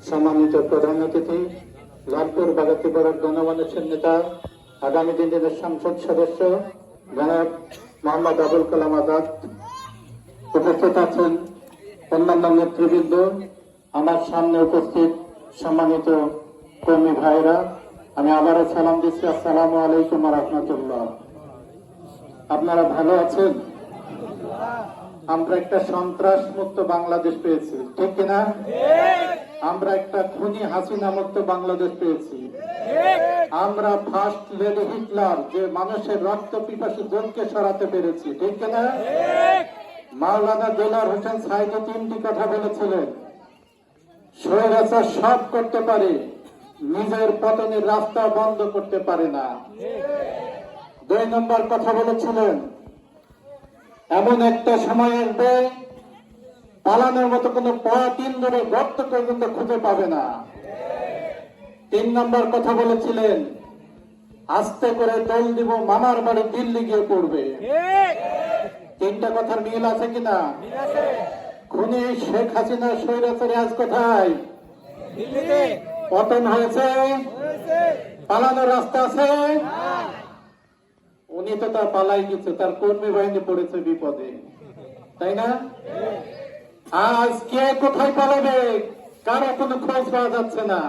সম্মানিত প্রধান অতিথি, লালপুর বাগাতিপাড়ার গণমানুষের নেতা, আগামী দিনের সংসদ সদস্য জনাব মোহাম্মদ আবুল কালাম আজাদ, উপস্থিত আছেন অন্যান্য নেতৃবৃন্দ, আমার সামনে উপস্থিত সম্মানিত কর্মী ভাইরা, আমি আবারও সালাম দিচ্ছি। আসসালামু আলাইকুম ওয়া রাহমাতুল্লাহ। আপনারা ভালো আছেন? আমরা একটা সন্ত্রাস মুক্ত বাংলাদেশ পেয়েছি, ঠিক কিনা? আমরা একটা খুনি হাসিনা মুক্ত বাংলাদেশ পেয়েছি। আমরা ফার্স্ট লেডি হিটলার যে মানুষের রক্ত পিপাসু জনকে সরাতে পেরেছি, ঠিক কিনা? মাওলানা দেলাওয়ার হোসেন সাইদি তিনটি কথা বলেছিলেন, স্বৈরাচার সব করতে পারে, নিজের পতনের রাস্তা বন্ধ করতে পারে না। 2 নম্বর কথা বলেছিলেন, এমন একটা সময় আসবে পালানোর মতো কোন পথ ইন্দোরে গর্ত পর্যন্ত খুঁজে পাবে না। 3 নম্বর কথা বলেছিলেন, আস্তে করে দল দিব মামার বাড়ি দিল্লি গিয়ে পড়বে। 3টা কথার মিল আছে কিনা? খুনি শেখ হাসিনা স্বৈরাচারী আজ কোথায়? পতন হয়েছে, পালানোর রাস্তা আছে। উনি তো তা পালাই গেছে, তার কর্মী বাহিনী পড়েছে বিপদে, তাই না? আজ কে কোথায় পালাবে কারো কোনো খোঁজ পাওয়া যাচ্ছে না।